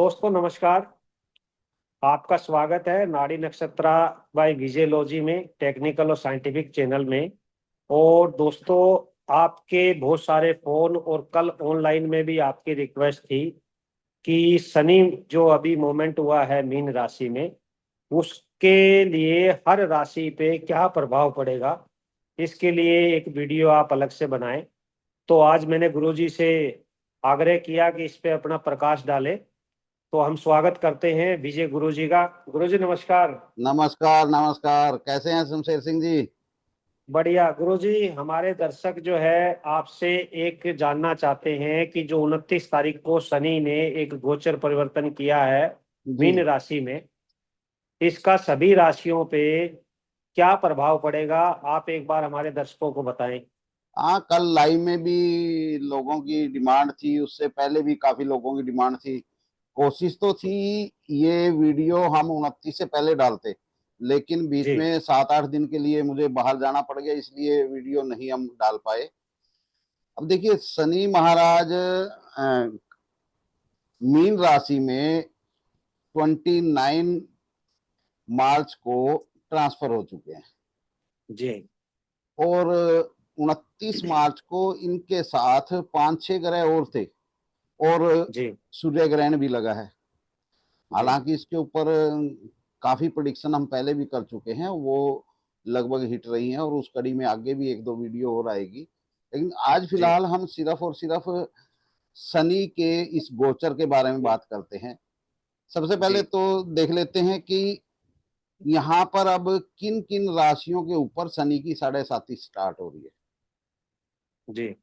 दोस्तों नमस्कार। आपका स्वागत है नाड़ी नक्षत्रा बाय विजयलॉजी में, टेक्निकल और साइंटिफिक चैनल में। और दोस्तों, आपके बहुत सारे फोन और कल ऑनलाइन में भी आपकी रिक्वेस्ट थी कि शनि जो अभी मोमेंट हुआ है मीन राशि में, उसके लिए हर राशि पे क्या प्रभाव पड़ेगा, इसके लिए एक वीडियो आप अलग से बनाएं। तो आज मैंने गुरुजी से आग्रह किया कि इस पे अपना प्रकाश डालें। तो हम स्वागत करते हैं विजय गुरु जी का। गुरु जी नमस्कार। नमस्कार नमस्कार। कैसे हैं शमशेर सिंह जी? बढ़िया गुरु जी। हमारे दर्शक जो है आपसे एक जानना चाहते हैं कि जो 29 तारीख को शनि ने एक गोचर परिवर्तन किया है जी। मीन राशि में, इसका सभी राशियों पे क्या प्रभाव पड़ेगा, आप एक बार हमारे दर्शकों को बताएं। हाँ, कल लाइव में भी लोगों की डिमांड थी, उससे पहले भी काफी लोगों की डिमांड थी। कोशिश तो थी ये वीडियो हम 29 से पहले डालते, लेकिन बीच जी में 7-8 दिन के लिए मुझे बाहर जाना पड़ गया, इसलिए वीडियो नहीं हम डाल पाए। अब देखिए, शनि महाराज मीन राशि में 29 मार्च को ट्रांसफर हो चुके हैं जी और 29 मार्च को इनके साथ 5-6 ग्रह और थे और जी सूर्य ग्रहण भी लगा है। जी हालांकि इसके ऊपर काफी प्रिडिक्शन हम पहले भी कर चुके हैं, वो लगभग हिट रही हैं और उस कड़ी में आगे भी एक दो वीडियो और आएगी। लेकिन आज जी फिलहाल हम सिर्फ और सिर्फ शनि के इस गोचर के बारे में बात करते हैं। सबसे पहले जी तो देख लेते हैं कि यहाँ पर अब किन किन राशियों के ऊपर शनि की 7.5 स्टार्ट हो रही है। जी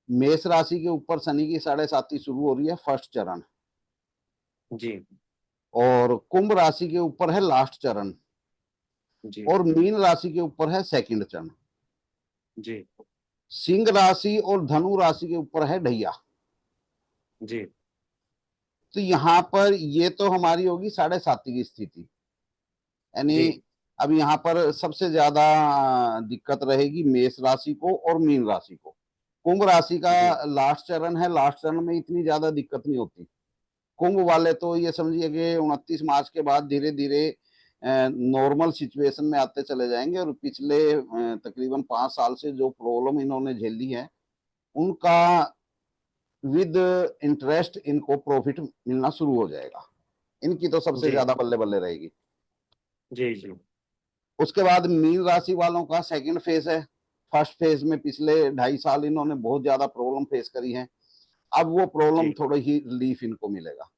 मेष राशि के ऊपर शनि की 7.5 शुरू हो रही है, फर्स्ट चरण। जी और कुंभ राशि के ऊपर है लास्ट चरण। जी और मीन राशि के ऊपर है सेकंड चरण। जी सिंह राशि और धनु राशि के ऊपर है ढैया। जी तो यहाँ पर ये तो हमारी होगी 7.5 की स्थिति, यानी जी अब यहाँ पर सबसे ज्यादा दिक्कत रहेगी मेष राशि को और मीन राशि को। कुंभ राशि का जी लास्ट चरण है, लास्ट चरण में इतनी ज्यादा दिक्कत नहीं होती। कुंभ वाले तो ये समझिए कि 29 मार्च के बाद धीरे धीरे नॉर्मल सिचुएशन में आते चले जाएंगे और पिछले तकरीबन 5 साल से जो प्रॉब्लम इन्होंने झेली है उनका विद इंटरेस्ट इनको प्रॉफिट मिलना शुरू हो जाएगा। इनकी तो सबसे जी ज्यादा बल्ले बल्ले रहेगी। जी जी उसके बाद मीन राशि वालों का सेकंड फेज है। फर्स्ट फेज में पिछले 2.5 साल इन्होंने बहुत ज्यादा प्रॉब्लम फेस करी है। अब वो प्रॉब्लम जी थोड़ी ही रिलीफ इनको मिलेगा।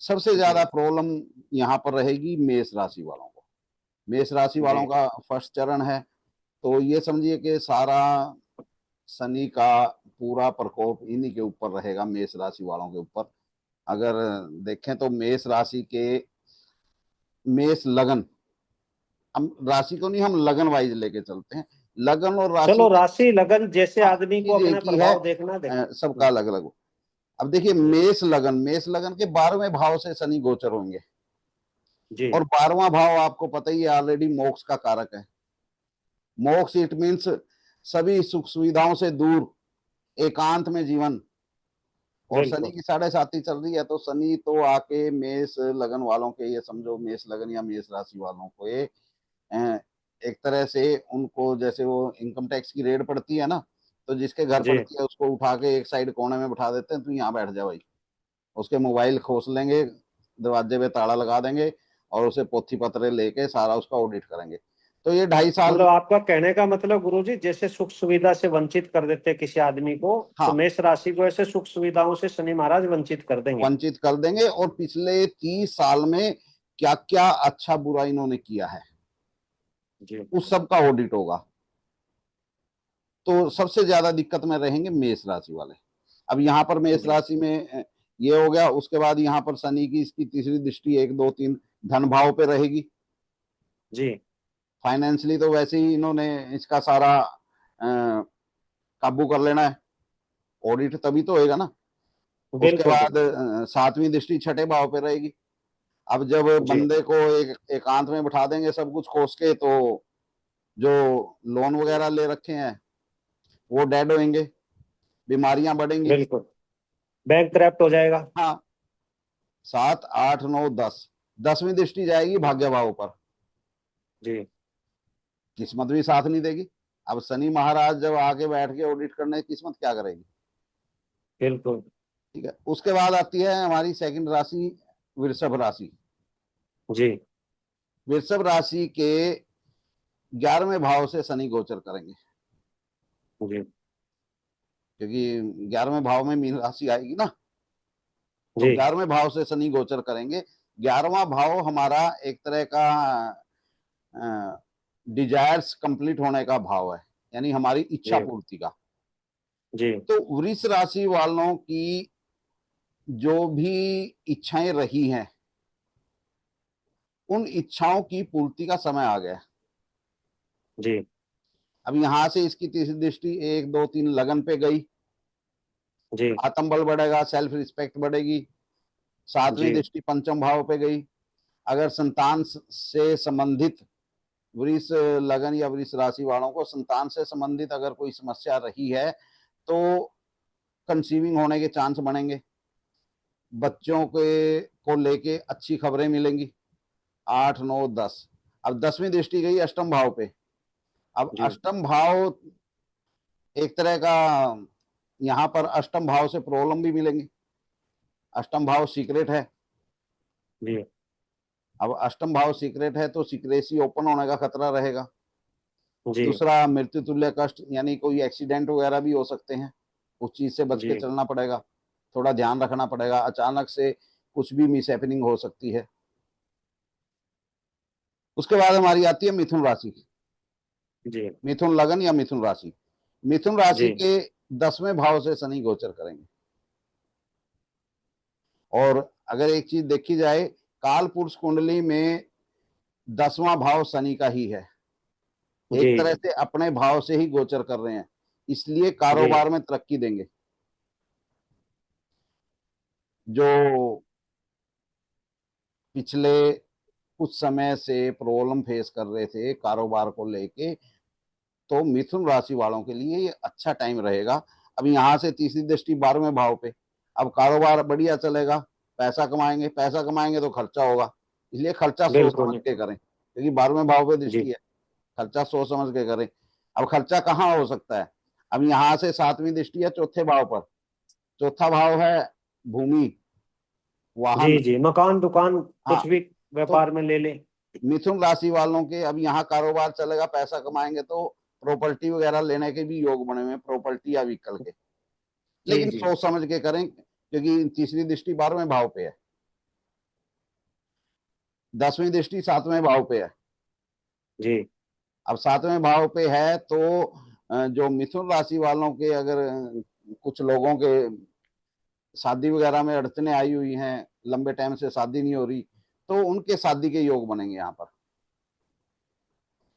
सबसे ज्यादा जी प्रॉब्लम यहाँ पर रहेगी मेष राशि वालों को। मेष राशि वालों जी का फर्स्ट चरण है, तो ये समझिए कि सारा शनि का पूरा प्रकोप इन्हीं के ऊपर रहेगा, मेष राशि वालों के ऊपर। अगर देखें तो मेष राशि के मेष लगन, हम राशि को नहीं, हम लगन वाइज लेके चलते हैं। लगन और राशि चलो, में राशि लगन जैसे हाँ आदमी को चीज अपना एक ही है, प्रभाव देखना देख। सबका अलग अलग। अब देखिए, जी मेष लगन के 12वें भाव से शनि गोचर होंगे। जी और 12वां भाव आपको पता ही है, ऑलरेडी मोक्ष का कारक है। मोक्ष इट मीन्स सभी सुख सुविधाओं से दूर, एकांत में जीवन। और शनि बिल्कुल। की 7.5 चल रही है, तो शनि तो आके मेष लगन वालों के, ये समझो मेष लगन या मेष राशि वालों को ये एक तरह से उनको, जैसे वो इनकम टैक्स की रेड पड़ती है ना, तो जिसके घर जी पड़ती है उसको उठा के एक साइड कोने में बैठा देते हैं, तो यहाँ बैठ जा भाई। उसके मोबाइल खोस लेंगे, दरवाजे पे ताला लगा देंगे और उसे पोथी पत्र लेके सारा उसका ऑडिट करेंगे। तो ये 2.5 साल मतलब आपका कहने का मतलब गुरुजी, जैसे सुख सुविधा से वंचित कर देते किसी आदमी को, तो हाँ, मेष राशि को ऐसे सुख सुविधाओं से शनि महाराज वंचित कर देंगे। वंचित कर देंगे। और पिछले 30 साल में क्या क्या अच्छा बुरा इन्होंने किया है जी उस सब का ऑडिट होगा। तो सबसे ज्यादा दिक्कत में रहेंगे मेष राशि वाले। अब यहाँ पर मेष जी राशि में ये हो गया। उसके बाद यहाँ पर शनि की इसकी तीसरी दृष्टि 1 2 3 धन भाव पे रहेगी। जी फाइनेंशियली तो वैसे ही इन्होंने इसका सारा काबू कर लेना है, ऑडिट तभी तो होएगा ना। उसके बिल्कुल बाद बिल्कुल। 7वीं दृष्टि छठे भाव पे रहेगी। अब जब जी बंदे को एक एकांत में बैठा देंगे सब कुछ खोस के, तो जो लोन वगैरह ले रखे हैं वो डेड होंगे, बीमारियां बढ़ेंगी। बिल्कुल, बैंक करप्ट हो जाएगा। हाँ, 7, 8, 9, 10, 10वीं दृष्टि जाएगी भाग्य भाव पर। जी किस्मत भी साथ नहीं देगी। अब शनि महाराज जब आके बैठ के ऑडिट करने, किस्मत क्या करेगी? बिल्कुल। ठीक है। उसके बाद आती है हमारी सेकंड राशि, वृषभ राशि। जी वृषभ राशि के 11वें भाव से शनि गोचर करेंगे, जी क्योंकि 11वें भाव में मीन राशि आएगी ना, तो जी 11वें भाव से शनि गोचर करेंगे। 11वां भाव हमारा एक तरह का डिजायर्स कंप्लीट होने का भाव है, यानी हमारी इच्छा जी पूर्ति का। जी तो वृष राशि वालों की जो भी इच्छाएं रही हैं, उन इच्छाओं की पूर्ति का समय आ गया। जी अब यहां से इसकी तीसरी दृष्टि 1, 2, 3 लगन पे गई, जी आत्मबल बढ़ेगा, सेल्फ रिस्पेक्ट बढ़ेगी। 7वीं जी दृष्टि पंचम भाव पे गई। अगर संतान से संबंधित, वृष लगन या वृष राशि वालों को संतान से संबंधित अगर कोई समस्या रही है, तो कंसीविंग होने के चांस बढ़ेंगे, बच्चों के को लेके अच्छी खबरें मिलेंगी। 8, 9, 10। अब 10वीं दृष्टि गई अष्टम भाव पे। अब जी अष्टम भाव एक तरह का, यहां पर अष्टम भाव से प्रॉब्लम भी मिलेंगी। अष्टम भाव सीक्रेट है। जी अब अष्टम भाव सीक्रेट है तो सीक्रेसी ओपन होने का खतरा रहेगा। जी दूसरा, मृत्यु तुल्य कष्ट, यानी कोई एक्सीडेंट वगैरह भी हो सकते हैं, उस चीज से बच के जी चलना पड़ेगा, थोड़ा ध्यान रखना पड़ेगा। अचानक से कुछ भी मिस हैपनिंग हो सकती है। उसके बाद हमारी आती है मिथुन राशि। जी मिथुन लगन या मिथुन राशि। मिथुन राशि जी के 10वें भाव से शनि गोचर करेंगे। और अगर एक चीज देखी जाए, काल पुरुष कुंडली में 10वां भाव शनि का ही है, जी एक तरह से अपने भाव से ही गोचर कर रहे हैं, इसलिए जी कारोबार में तरक्की देंगे। जो पिछले कुछ समय से प्रॉब्लम फेस कर रहे थे कारोबार को लेके, तो मिथुन राशि वालों के लिए ये अच्छा टाइम रहेगा। अब यहाँ से तीसरी दृष्टि 12वें भाव पे। अब कारोबार बढ़िया चलेगा, पैसा कमाएंगे, पैसा कमाएंगे तो खर्चा होगा, इसलिए खर्चा सोच समझ बिल्कुल। के करें, क्योंकि 12वें भाव पे दृष्टि जी है। खर्चा सोच समझ के करें। अब खर्चा कहाँ हो सकता है? अब यहाँ से 7वीं दृष्टि है चौथे भाव पर। चौथा भाव है भूमि, जी वाहन। जी, मकान दुकान हाँ, कुछ भी तो व्यापार में ले ले। मिथुन राशि वालों के अब यहाँ कारोबार चलेगा, पैसा कमाएंगे, तो प्रॉपर्टी वगैरह लेने के भी योग बने हुए हैं, प्रॉपर्टी या व्हीकल के। जी लेकिन जी सोच समझ के करें, क्योंकि तीसरी दृष्टि 12वें भाव पे है, 10वीं दृष्टि 7वें भाव पे है। जी अब 7वें भाव पे है तो जो मिथुन राशि वालों के अगर कुछ लोगों के शादी वगैरह में अड़चने आई हुई हैं, लंबे टाइम से शादी नहीं हो रही, तो उनके शादी के योग बनेंगे यहाँ पर।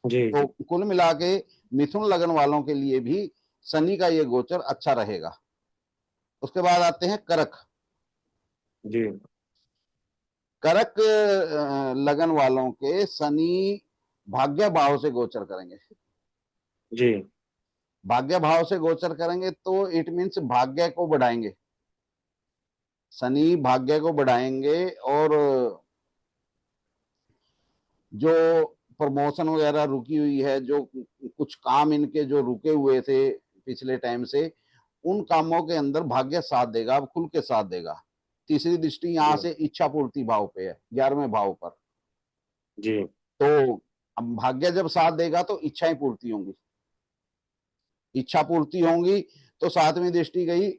जी तो जी कुल मिला के मिथुन लगन वालों के लिए भी शनि का ये गोचर अच्छा रहेगा। उसके बाद आते हैं करक। जी करक लगन वालों के शनि भाग्य भाव से गोचर करेंगे। जी भाग्य भाव से गोचर करेंगे तो इट मीन्स भाग्य को बढ़ाएंगे। शनि भाग्य को बढ़ाएंगे, और जो प्रमोशन वगैरह रुकी हुई है, जो कुछ काम इनके जो रुके हुए थे पिछले टाइम से, उन कामों के अंदर भाग्य साथ देगा, अब खुल के साथ देगा। तीसरी दृष्टि यहाँ जी से इच्छा पूर्ति भाव पे है, 11वें भाव पर। जी तो अब भाग्य जब साथ देगा तो इच्छाएं पूर्ति होंगी। इच्छा पूर्ति होंगी तो 7वीं दृष्टि गई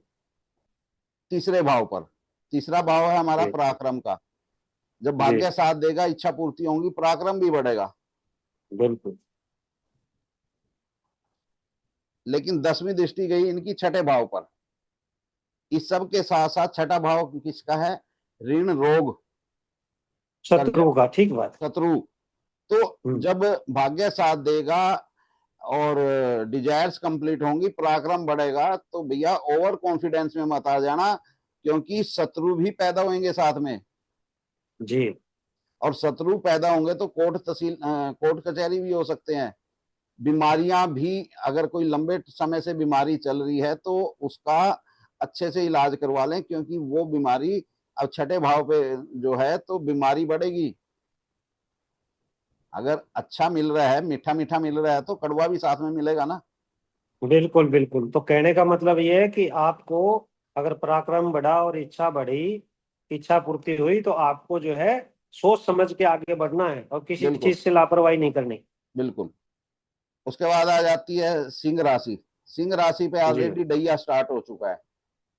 तीसरे भाव पर। तीसरा भाव है हमारा जी पराक्रम का। जब जी भाग्य साथ देगा, इच्छा पूर्ति होंगी, पराक्रम भी बढ़ेगा। बिल्कुल। लेकिन 10वीं दृष्टि गई इनकी छठे भाव पर। इस सब के साथ साथ छठा भाव किसका है? ऋण, रोग, कर्ज, शत्रु का, ठीक बात। शत्रु। तो हम्म। जब भाग्य साथ देगा और डिजायर्स कंप्लीट होंगी, पराक्रम बढ़ेगा, तो भैया ओवर कॉन्फिडेंस में मत आ जाना, क्योंकि शत्रु भी पैदा होंगे साथ में। जी और शत्रु पैदा होंगे तो कोर्ट तहसील कोर्ट कचहरी भी हो सकते हैं। बीमारियां भी, अगर कोई लंबे समय से बीमारी चल रही है तो उसका अच्छे से इलाज करवा लें, क्योंकि वो बीमारी अब छठे भाव पे जो है तो बीमारी बढ़ेगी। अगर अच्छा मिल रहा है, मीठा मीठा मिल रहा है, तो कड़वा भी साथ में मिलेगा ना। बिल्कुल बिल्कुल। तो कहने का मतलब ये है कि आपको अगर पराक्रम बढ़ा और इच्छा बढ़ी, इच्छा पूर्ति हुई, तो आपको जो है सोच समझ के आगे बढ़ना है और किसी बिल्कुल चीज से लापरवाही नहीं करनी। बिल्कुल। उसके बाद आ जाती है सिंह राशि। सिंह राशि पे जी ऑलरेडी डैया स्टार्ट हो चुका है।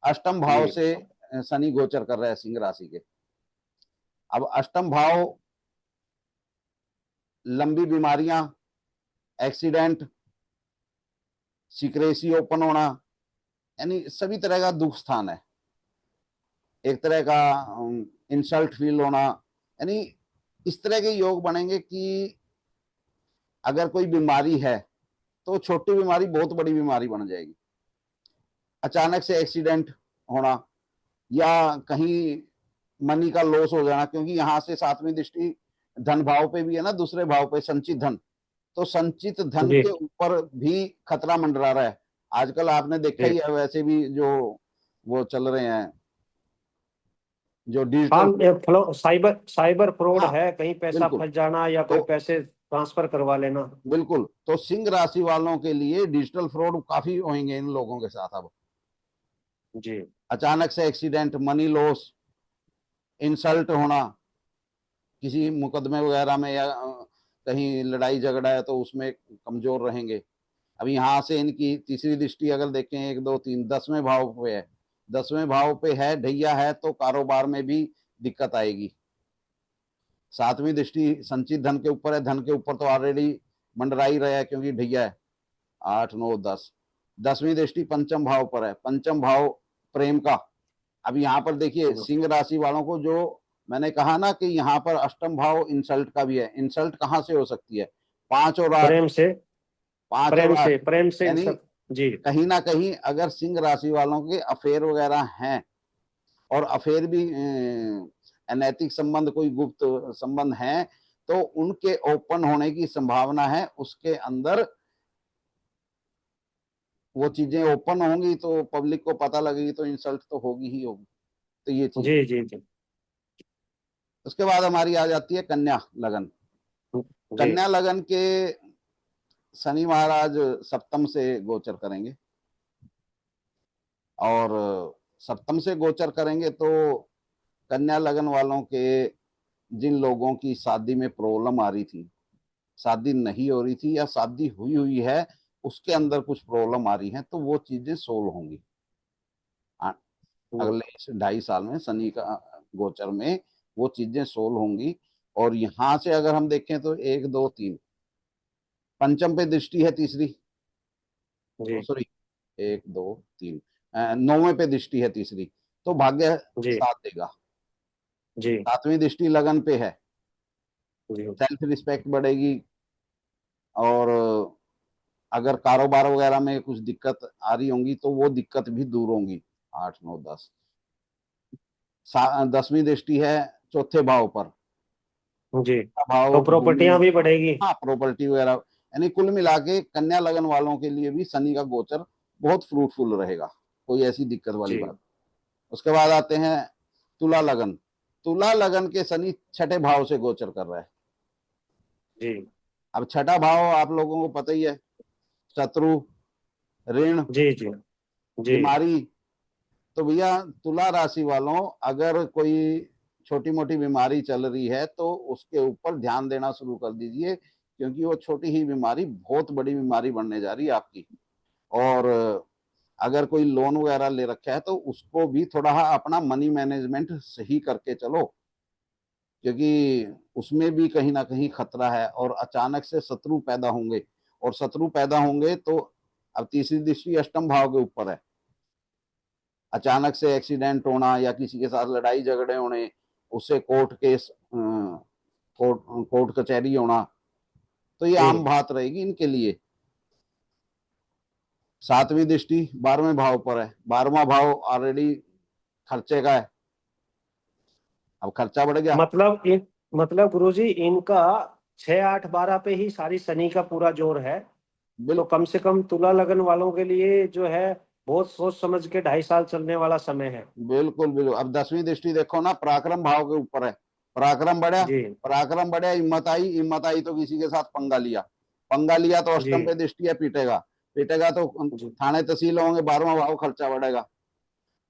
अष्टम भाव जी से शनि गोचर कर रहा है सिंह राशि के। अब अष्टम भाव लंबी बीमारियां, एक्सीडेंट, सिक्रेसी ओपन होना, यानी सभी तरह का दुख स्थान है। एक तरह का इंसल्ट फील होना, यानी इस तरह के योग बनेंगे कि अगर कोई बीमारी है तो छोटी बीमारी बहुत बड़ी बीमारी बन जाएगी। अचानक से एक्सीडेंट होना, या कहीं मनी का लॉस हो जाना, क्योंकि यहां से सातवीं दृष्टि धन भाव पे भी है ना, दूसरे भाव पे संचित धन। तो संचित धन जी। के ऊपर भी खतरा मंडरा रहा है। आजकल आपने देखा जी ही है, वैसे भी जो वो चल रहे हैं, जो डिजिटल। हाँ, ये साइबर साइबर फ्रॉड हाँ है, कहीं पैसा बिल्कुल। फंस जाना या तो कोई पैसे ट्रांसफर करवा लेना। बिल्कुल, तो सिंह राशि वालों के लिए डिजिटल फ्रॉड काफी होंगे इन लोगों के साथ। अब जी अचानक से एक्सीडेंट, मनी लॉस, इंसल्ट होना किसी मुकदमे वगैरह में, या कहीं लड़ाई झगड़ा है तो उसमें कमजोर रहेंगे। अब यहाँ से इनकी तीसरी दृष्टि अगर देखें, एक दो तीन, 10वें भाव पे है। 10वें भाव पे है, ढैया है, तो कारोबार में भी दिक्कत आएगी। सातवीं दृष्टि संचित धन के ऊपर है। धन के ऊपर तो ऑलरेडी मंडरा ही रहा है, क्योंकि ढैया है। 8 9 10। 10वीं दृष्टि पंचम भाव पर है। पंचम भाव प्रेम का। अब यहाँ पर देखिए सिंह राशि वालों को, जो मैंने कहा ना कि यहाँ पर अष्टम भाव इंसल्ट का भी है। इंसल्ट कहाँ से हो सकती है? 5 और 8। प्रेम से। 5 और 8, प्रेम से इन यानी सब। जी कहीं ना कहीं अगर सिंह राशि वालों के अफेयर वगैरह हैं, और अफेयर भी अनैतिक संबंध, कोई गुप्त संबंध हैं, तो उनके ओपन होने की संभावना है। उसके अंदर वो चीजें ओपन होंगी तो पब्लिक को पता लगेगी, तो इंसल्ट तो होगी ही होगी। तो ये चीज। जी जी जी उसके बाद हमारी आ जाती है कन्या लगन। जी कन्या लगन के शनि महाराज सप्तम से गोचर करेंगे, और सप्तम से गोचर करेंगे तो कन्या लगन वालों के, जिन लोगों की शादी में प्रॉब्लम आ रही थी, शादी नहीं हो रही थी, या शादी हुई हुई है उसके अंदर कुछ प्रॉब्लम आ रही है, तो वो चीजें सोल्व होंगी अगले 2.5 साल में। शनि का गोचर में वो चीजें सोल्व होंगी। और यहां से अगर हम देखें तो 1 2 3, पंचम पे दृष्टि है तीसरी, जी सॉरी, 1 2 3, 9वें पे दृष्टि है तीसरी, तो भाग्य जी साथ देगा। जी 7वीं दृष्टि लगन पे है, जी सेल्फ रिस्पेक्ट बढ़ेगी। और अगर कारोबार वगैरह में कुछ दिक्कत आ रही होंगी तो वो दिक्कत भी दूर होंगी। 8 9 10। 10वीं दृष्टि है चौथे भाव पर। जी। भाव तो भूमि, प्रॉपर्टियां भी बढ़ेगी। हाँ प्रॉपर्टी वगैरह, यानी कुल मिला के कन्या लगन वालों के लिए भी शनि का गोचर बहुत फ्रूटफुल रहेगा। कोई ऐसी दिक्कत वाली जी बात। उसके बाद आते हैं तुला लगन। तुला लगन के शनि छठे भाव से गोचर कर रहा है। जी अब छठा भाव आप लोगों को पता ही है, शत्रु, ऋण, जी जी जी बीमारी। तो भैया तुला राशि वालों, अगर कोई छोटी मोटी बीमारी चल रही है तो उसके ऊपर ध्यान देना शुरू कर दीजिए, क्योंकि वो छोटी ही बीमारी बहुत बड़ी बीमारी बनने जा रही है आपकी। और अगर कोई लोन वगैरह ले रखा है तो उसको भी थोड़ा अपना मनी मैनेजमेंट सही करके चलो, क्योंकि उसमें भी कहीं ना कहीं खतरा है। और अचानक से शत्रु पैदा होंगे, और शत्रु पैदा होंगे तो, अब तीसरी दृष्टि अष्टम भाव के ऊपर है, अचानक से एक्सीडेंट होना, या किसी के साथ लड़ाई झगड़े होने, उससे कोर्ट केस, कोर्ट कचहरी होना, तो ये आम जी। बात रहेगी इनके लिए। 7वीं दृष्टि 12वें भाव पर है। 12वां भाव ऑलरेडी खर्चे का है। अब खर्चा बढ़ गया। मतलब गुरुजी, इनका 6 8 12 पे ही सारी शनि का पूरा जोर है। तो बिल कम से कम तुला लगन वालों के लिए जो है बहुत सोच समझ के 2.5 साल चलने वाला समय है। बिल्कुल बिल्कुल। अब 10वीं दृष्टि देखो ना, पराक्रम भाव के ऊपर है। पराक्रम बढ़ा, जी पराक्रम बढ़ा, हिम्मत आई, हिम्मत आई तो किसी के साथ पंगा लिया, पंगा लिया तो जी अष्टम पे दृष्टि है, पीटेगा, पीटेगा तो जी थाने तहसील होंगे, 12वां भाव, खर्चा बढ़ेगा।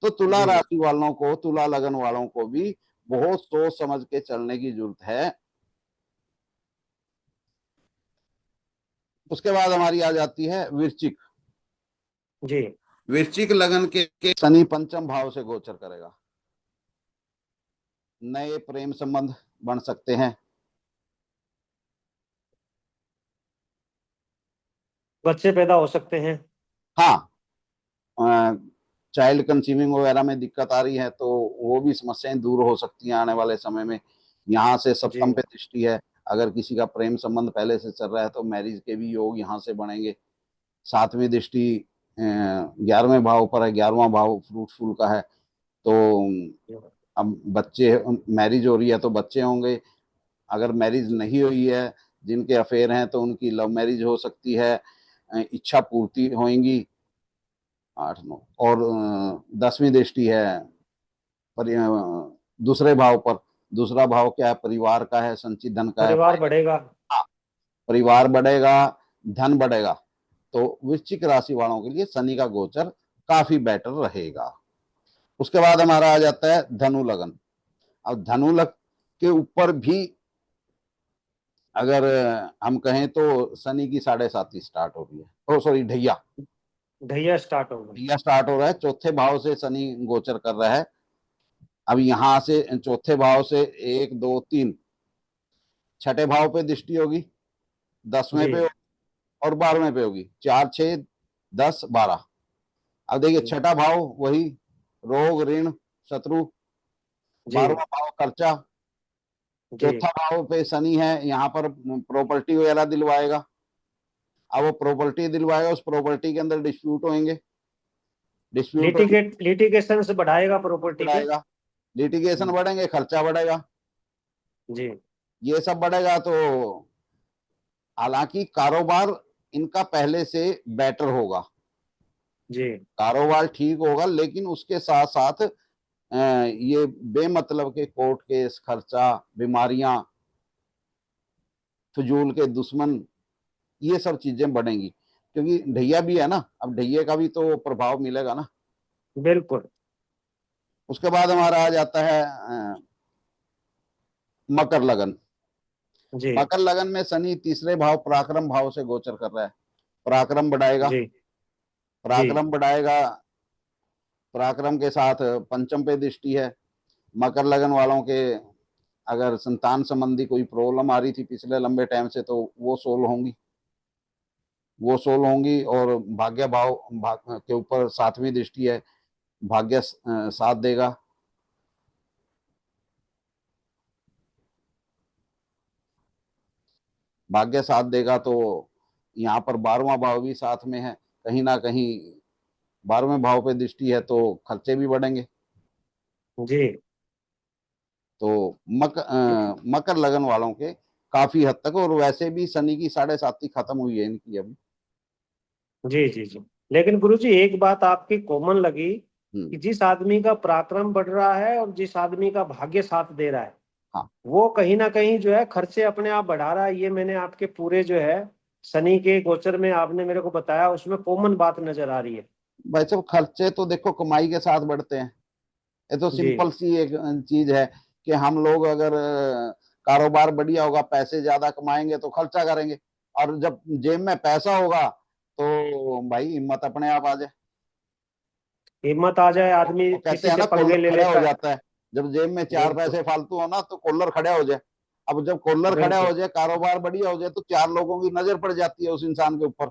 तो तुला जी राशि वालों को, तुला लगन वालों को भी बहुत सोच समझ के चलने की जरूरत है। उसके बाद हमारी आ जाती है वृश्चिक। जी। वृश्चिक लगन के शनि पंचम भाव से गोचर करेगा। नए प्रेम संबंध बन सकते हैं। बच्चे पैदा हो सकते हैं। हाँ, चाइल्ड कंसीविंग वगैरह में दिक्कत आ रही है तो वो भी समस्याएं दूर हो सकती हैं आने वाले समय में। यहाँ से जी सप्तम पे दृष्टि है, अगर किसी का प्रेम संबंध पहले से चल रहा है तो मैरिज के भी योग यहाँ से बनेंगे। सातवीं दृष्टि 11वें भाव पर है, 11वां भाव फ्रूटफुल का है। तो अब बच्चे, मैरिज हो रही है तो बच्चे होंगे। अगर मैरिज नहीं हुई है, जिनके अफेयर हैं तो उनकी लव मैरिज हो सकती है, इच्छा पूर्ति होंगी। 8 9 और 10वीं दृष्टि है दूसरे भाव पर। दूसरा भाव क्या है, परिवार का है, संचित धन का है, परिवार बढ़ेगा। परिवार बढ़ेगा, धन बढ़ेगा। तो वृश्चिक राशि वालों के लिए शनि का गोचर काफी बेटर रहेगा। उसके बाद हमारा आ जाता है धनु लगन। अब धनु लग के ऊपर भी अगर हम कहें तो शनि की 7.5 स्टार्ट हो रही है, ओ सॉरी ढैया, ढैया स्टार्ट होगा। ढैया स्टार्ट हो रहा है। चौथे भाव से शनि गोचर कर रहा है। अब यहां से चौथे भाव से 1 2 3 छठे भाव पे दृष्टि होगी, 10वें पे जी और 12वें पे होगी, 4 6 10 12। अब देखिए जी छठा भाव वही रोग ऋण शत्रु, जी 12वां भाव खर्चा, जी चौथा भाव पे शनि है, यहाँ पर प्रॉपर्टी वगैरह दिलवाएगा। अब वो प्रॉपर्टी दिलवाएगा, उस प्रॉपर्टी के अंदर डिस्प्यूट होंगे, डिस्प्यूट लिटिगेशन से बढ़ाएगा प्रॉपर्टी पे। बढ़ाएगा, लिटिगेशन हम्म, बढ़ेंगे, खर्चा बढ़ेगा, जी ये सब बढ़ेगा। तो हालांकि कारोबार इनका पहले से बेटर होगा, जी कारोबार ठीक होगा, लेकिन उसके साथ साथ ये बेमतलब के कोर्ट केस, खर्चा, बीमारियां, फजूल के दुश्मन, ये सब चीजें बढ़ेंगी, क्योंकि ढैया भी है ना, अब ढैये का भी तो प्रभाव मिलेगा ना। बिल्कुल। उसके बाद हमारा आ जाता है मकर लगन। जी मकर लगन में शनि तीसरे भाव पराक्रम भाव से गोचर कर रहा है। पराक्रम बढ़ाएगा, जी जी पराक्रम बढ़ाएगा, पराक्रम के साथ पंचम पे दृष्टि है। मकर लगन वालों के अगर संतान संबंधी कोई प्रॉब्लम आ रही थी पिछले लंबे टाइम से तो वो सोल्व होंगी, वो सोल्व होंगी। और भाग्य भाव के ऊपर 7वीं दृष्टि है, भाग्य साथ देगा। भाग्य साथ देगा तो यहाँ पर 12वां भाव भी साथ में है, कहीं ना कहीं 12वें भाव पे दृष्टि है तो खर्चे भी बढ़ेंगे। जी तो मकर लगन वालों के काफी हद तक, और वैसे भी शनि की 7.5 खत्म हुई है इनकी अभी। जी जी जी। लेकिन गुरुजी एक बात आपकी कॉमन लगी हम्म। कि जिस आदमी का पराक्रम बढ़ रहा है और जिस आदमी का भाग्य साथ दे रहा है, हाँ वो कहीं ना कहीं जो है खर्चे अपने आप बढ़ा रहा है। ये मैंने आपके पूरे जो है शनि के गोचर में आपने मेरे को बताया, उसमें कॉमन बात नजर आ रही है। भाई साहब, खर्चे तो देखो कमाई के साथ बढ़ते हैं, ये तो जी सिंपल सी एक चीज है कि हम लोग अगर कारोबार बढ़िया होगा, पैसे ज्यादा कमाएंगे तो खर्चा करेंगे, और जब जेब में पैसा होगा तो भाई हिम्मत अपने आप आ जाए। हिम्मत आ जाए, आदमी वो कहते किसी हैं से ना, पंगे कॉलर ले खड़ा हो लेता है। जाता है। जब जेब में 4 पैसे बिल्कुल फालतू हो ना तो कॉलर खड़ा हो जाए। अब जब कॉलर खड़ा हो बिल्कुल जाए, कारोबार बढ़िया हो जाए, तो 4 लोगों की नजर पड़ जाती है उस इंसान के ऊपर।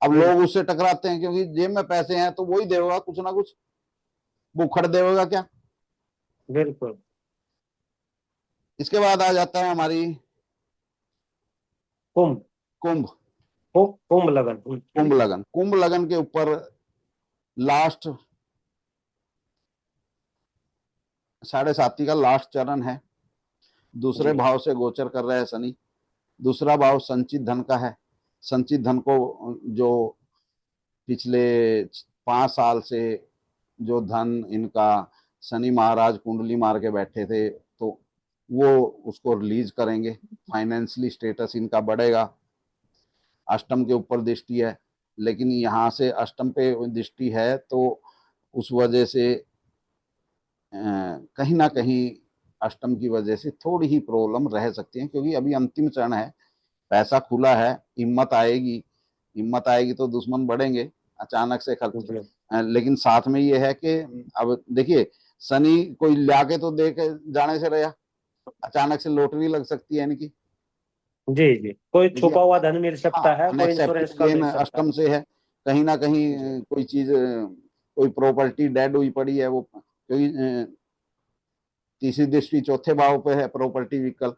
अब लोग बिल्कुल उससे टकराते हैं क्योंकि जेब में पैसे हैं तो वही देगा कुछ ना कुछ, भूखड़ देगा क्या। बिल्कुल। इसके बाद आ जाता है हमारी कुंभ। कुंभ। कुंभ लगन। कुंभ लगन, कुंभ लगन के ऊपर लास्ट 7.5 का लास्ट चरण है। दूसरे जी भाव से गोचर कर रहा है शनि। दूसरा भाव संचित धन का है। संचित धन को जो पिछले 5 साल से जो धन इनका शनि महाराज कुंडली मार के बैठे थे, तो वो उसको रिलीज करेंगे, फाइनेंशियली स्टेटस इनका बढ़ेगा। अष्टम के ऊपर दृष्टि है, लेकिन यहाँ से अष्टम पे दृष्टि है तो उस वजह से कहीं ना कहीं अष्टम की वजह से थोड़ी ही प्रॉब्लम रह सकती है, क्योंकि अभी अंतिम चरण है, पैसा खुला है, हिम्मत आएगी तो दुश्मन बढ़ेंगे अचानक से खर्च। जी लेकिन साथ में ये है कि अब देखिए, शनि कोई लाके तो दे के जाने से रहा, अचानक से लॉटरी लग सकती है इनकी। जी जी, कोई देखिए, छुपा हुआ धन मिल हाँ, सकता है, कोई अनएक्सेप्टेड इंश्योरेंस का गेन मिल सकता है। अष्टम से है, कहीं ना कहीं जी कोई चीज, कोई प्रॉपर्टी डेड हुई पड़ी है वो, क्योंकि तीसरी दृष्टि चौथे भाव पे है प्रॉपर्टी व्हीकल,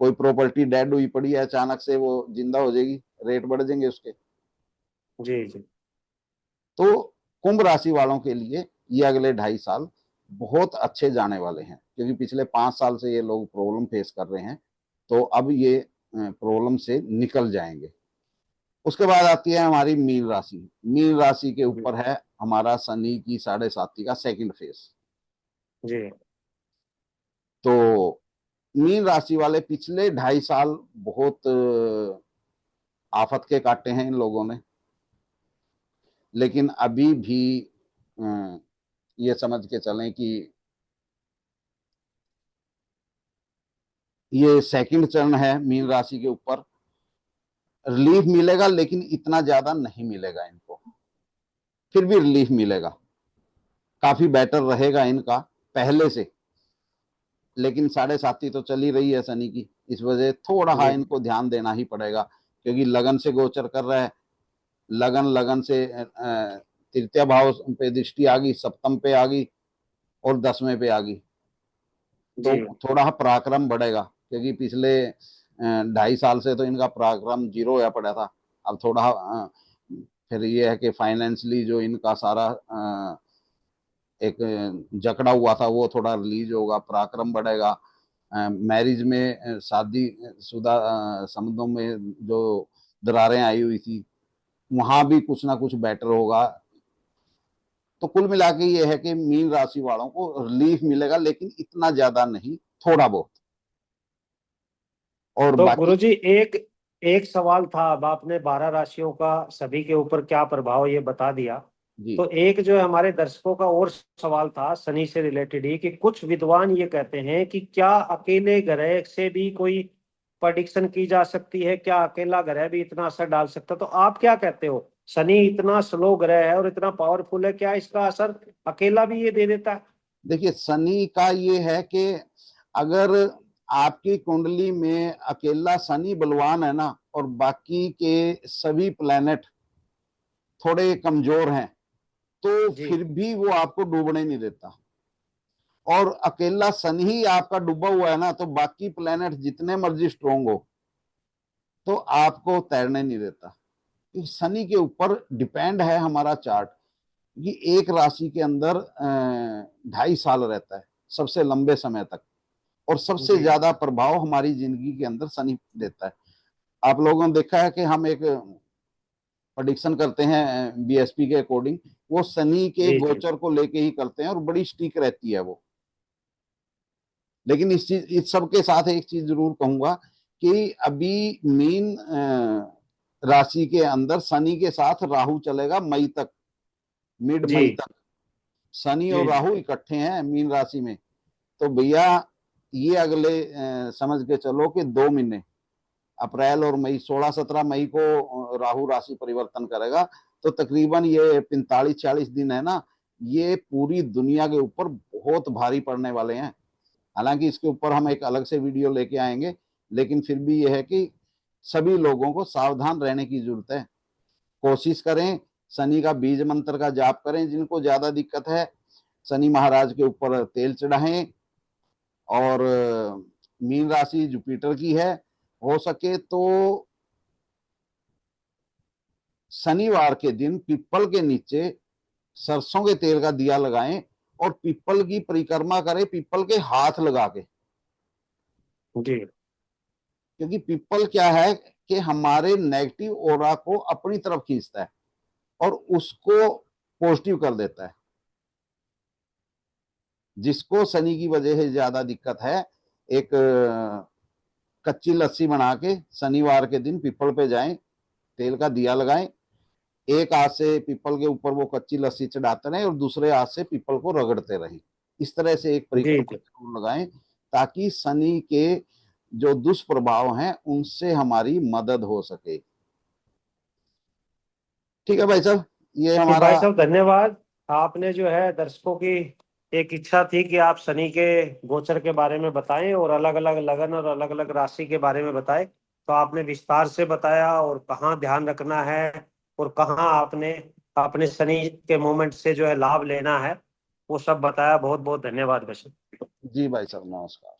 कोई प्रॉपर्टी डेड हुई पड़ी है, अचानक से वो जिंदा हो जाएगी, रेट बढ़ जाएंगे उसके। जी जी तो कुंभ राशि वालों के लिए ये अगले 2.5 साल बहुत अच्छे जाने वाले हैं, क्योंकि पिछले 5 साल से ये लोग प्रॉब्लम फेस कर रहे हैं, तो अब ये प्रॉब्लम से निकल जाएंगे। उसके बाद आती है हमारी मीन राशि। मीन राशि के जी ऊपर है हमारा शनि की 7.5 का सेकंड फेज। जी तो मीन राशि वाले पिछले 2.5 साल बहुत आफत के काटे हैं इन लोगों ने, लेकिन अभी भी अ, ये समझ के चलें कि ये सेकंड चरण है मीन राशि के ऊपर, रिलीफ मिलेगा लेकिन इतना ज्यादा नहीं मिलेगा इनको, फिर भी रिलीफ मिलेगा, काफी बेटर रहेगा इनका पहले से। लेकिन 7.5 तो चल ही रही है शनि की, इस वजह थोड़ा हाँ जी इनको ध्यान देना ही पड़ेगा, क्योंकि लगन से गोचर कर रहा है। लगन लगन से तृतीय भाव पे दृष्टि आ गई, सप्तम पे आ गई और 10वें पे आ गई, जी तो थोड़ा पराक्रम बढ़ेगा, क्योंकि पिछले 2.5 साल से तो इनका पराक्रम जीरो होया पड़ा था। अब थोड़ा फिर ये है कि फाइनेंशियली जो इनका सारा एक जकड़ा हुआ था वो थोड़ा रिलीज होगा, पराक्रम बढ़ेगा। मैरिज में शादी शुदा संबंधों में जो दरारें आई हुई थी, वहां भी कुछ ना कुछ बेटर होगा। तो कुल मिला के ये है कि मीन राशि वालों को रिलीफ मिलेगा, लेकिन इतना ज्यादा नहीं, थोड़ा बहुत। और तो बाकी गुरुजी, एक एक सवाल था। अब आपने 12 राशियों का सभी के ऊपर क्या प्रभाव ये बता दिया। जी, तो एक जो है हमारे दर्शकों का और सवाल था शनि से रिलेटेड ही, कि कुछ विद्वान ये कहते हैं कि क्या अकेले ग्रह से भी कोई प्रेडिक्शन की जा सकती है, क्या अकेला ग्रह भी इतना असर डाल सकता है? तो आप क्या कहते हो, शनि इतना स्लो ग्रह है और इतना पावरफुल है, क्या इसका असर अकेला भी ये दे देता है? देखिए शनि का ये है कि अगर आपकी कुंडली में अकेला शनि बलवान है ना, और बाकी के सभी प्लैनेट थोड़े कमजोर हैं, तो जी फिर भी वो आपको डूबने नहीं देता। और अकेला शनि ही आपका डूबा हुआ है ना, तो बाकी प्लैनेट जितने मर्जी स्ट्रोंग हो, तो आपको तैरने नहीं देता। शनि के ऊपर डिपेंड है हमारा चार्ट, कि एक राशि के अंदर 2.5 साल रहता है सबसे लंबे समय तक, और सबसे जी ज्यादा प्रभाव हमारी जिंदगी के अंदर शनि देता है। आप लोगों ने देखा है कि हम एक प्रोडिक्शन करते हैं बीएसपी के अकॉर्डिंग, वो शनि के जी जी गोचर को लेके ही करते हैं, और बड़ी स्टिक रहती है वो। लेकिन इस सब के साथ एक चीज जरूर कहूंगा, कि अभी मीन राशि के अंदर शनि के साथ राहु चलेगा मई तक, मिड जी मई तक। शनि और जी जी राहु इकट्ठे हैं मीन राशि में। तो भैया ये अगले समझ के चलो कि 2 महीने, अप्रैल और मई, 16-17 मई को राहु राशि परिवर्तन करेगा, तो तकरीबन ये 45-46 दिन है ना, ये पूरी दुनिया के ऊपर बहुत भारी पड़ने वाले हैं। हालांकि इसके ऊपर हम एक अलग से वीडियो लेके आएंगे, लेकिन फिर भी यह है कि सभी लोगों को सावधान रहने की जरूरत है। कोशिश करें, शनि का बीज मंत्र का जाप करें, जिनको ज्यादा दिक्कत है शनि महाराज के ऊपर तेल चढ़ाएं। और मीन राशि जुपिटर की है, हो सके तो शनिवार के दिन पीपल के नीचे सरसों के तेल का दिया लगाएं, और पीपल की परिक्रमा करें, पीपल के हाथ लगा के। जी क्योंकि पीपल क्या है कि हमारे नेगेटिव ओरा को अपनी तरफ खींचता है, और उसको पॉजिटिव कर देता है। जिसको शनि की वजह से ज्यादा दिक्कत है, एक कच्ची लस्सी बना के शनिवार के दिन पीपल पे जाएं, तेल का दिया लगाएं, एक हाथ से पीपल के ऊपर वो कच्ची लस्सी चढ़ाते रहें और दूसरे हाथ से पीपल को रगड़ते रहें। इस तरह से एक जी परिक्रमा जी। जरूर लगाएं, ताकि शनि के जो दुष्प्रभाव हैं उनसे हमारी मदद हो सके। ठीक है भाई साहब, ये जी हमारा। भाई साहब धन्यवाद। आपने जो है दर्शकों की एक इच्छा थी कि आप शनि के गोचर के बारे में बताएं और अलग अलग लगन और अलग अलग राशि के बारे में बताएं, तो आपने विस्तार से बताया और कहाँ ध्यान रखना है और कहाँ आपने अपने शनि के मोमेंट से जो है लाभ लेना है, वो सब बताया। बहुत बहुत धन्यवाद बस। जी भाई साहब, नमस्कार।